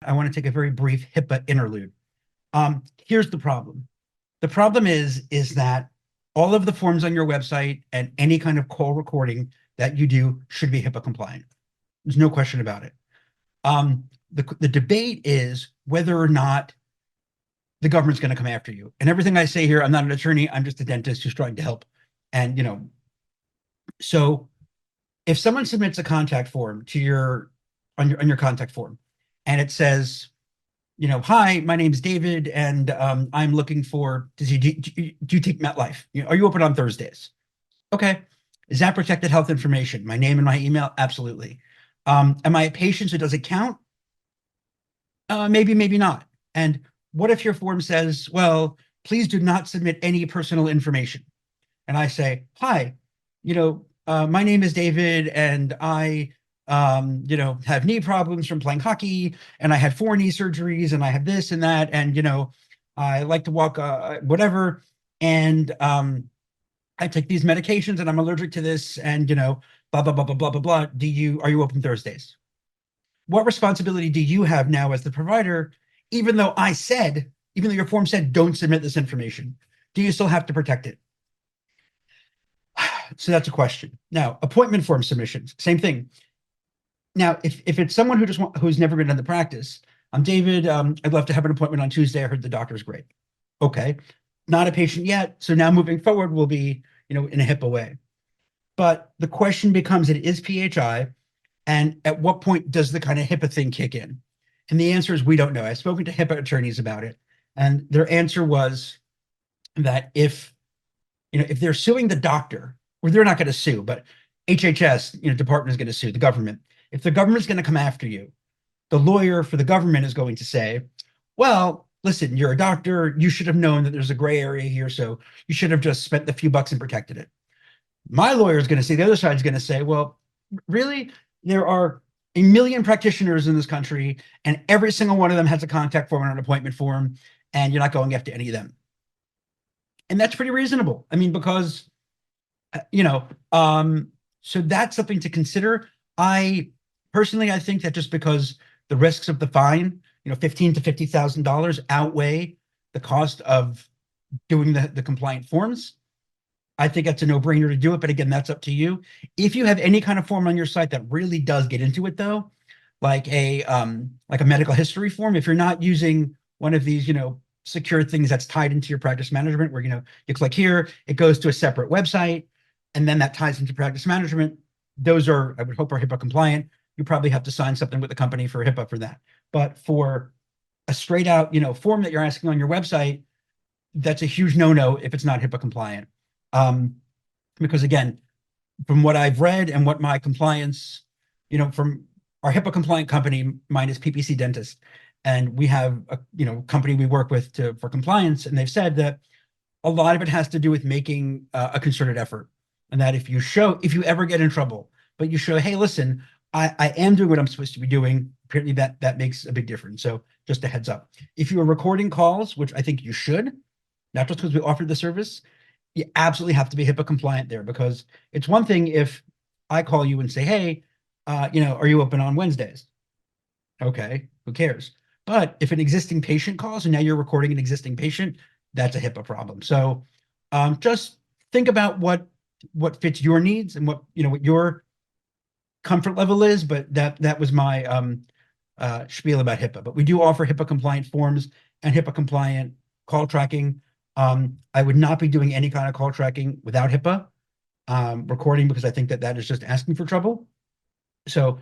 I want to take a very brief HIPAA interlude. Here's the problem. The problem is that all of the forms on your website and any kind of call recording that you do should be HIPAA compliant. There's no question about it. The debate is whether or not the government's going to come after you. And everything I say here, I'm not an attorney. I'm just a dentist who's trying to help. And, so if someone submits a contact form to on your contact form, and it says, hi, my name is David, and I'm looking for, do you take MetLife? Are you open on Thursdays? Okay. Is that protected health information? My name and my email? Absolutely. Am I a patient, so does it count? Maybe, maybe not. And what if your form says, well, please do not submit any personal information? And I say, hi, my name is David, and I, have knee problems from playing hockey, and I had 4 knee surgeries, and I have this and that, and, I like to walk, whatever, and I take these medications, and I'm allergic to this, and, blah, blah, blah, blah, blah, blah, blah. Are you open Thursdays? What responsibility do you have now as the provider, even though your form said, don't submit this information? Do you still have to protect it? So that's a question. Now, appointment form submissions, same thing. Now, if it's someone who's never been in the practice, I'm David, I'd love to have an appointment on Tuesday. I heard the doctor's great. Okay, not a patient yet. So now moving forward, we'll be, in a HIPAA way. But the question becomes, it is PHI, and at what point does the kind of HIPAA thing kick in? And the answer is, we don't know. I've spoken to HIPAA attorneys about it, and their answer was that if they're suing the doctor, or they're not going to sue, but HHS, department is going to sue the government. If the government's going to come after you, the lawyer for the government is going to say, well, listen, you're a doctor. You should have known that there's a gray area here, so you should have just spent the few bucks and protected it. My lawyer is going to say, the other side is going to say, well, really, there are a million practitioners in this country, and every single one of them has a contact form and an appointment form, and you're not going after any of them. And that's pretty reasonable. I mean, because, so that's something to consider. I think that just because the risks of the fine, $15,000 to $50,000 outweigh the cost of doing the compliant forms, I think that's a no-brainer to do it. But again, that's up to you. If you have any kind of form on your site that really does get into it, though, like a medical history form, if you're not using one of these, secure things that's tied into your practice management, where, you click here, it goes to a separate website, and then that ties into practice management. Those are, I would hope, are HIPAA compliant. You probably have to sign something with the company for HIPAA for that. But for a straight out, form that you're asking on your website, that's a huge no-no if it's not HIPAA compliant. Because again, from what I've read and what my compliance, from our HIPAA compliant company, mine is PPC Dentist, and we have a company we work with for compliance, and they've said that a lot of it has to do with making a concerted effort, and that if you ever get in trouble, but you show, hey, listen, I am doing what I'm supposed to be doing, apparently that makes a big difference. So just a heads up. If you are recording calls, which I think you should, not just because we offered the service, you absolutely have to be HIPAA compliant there, because it's one thing if I call you and say, hey, are you open on Wednesdays? Okay, who cares? But if an existing patient calls and now you're recording an existing patient, that's a HIPAA problem. So just think about what fits your needs and what your comfort level is. But that was my spiel about HIPAA. But we do offer HIPAA compliant forms and HIPAA compliant call tracking. I would not be doing any kind of call tracking without HIPAA recording, because I think that is just asking for trouble. So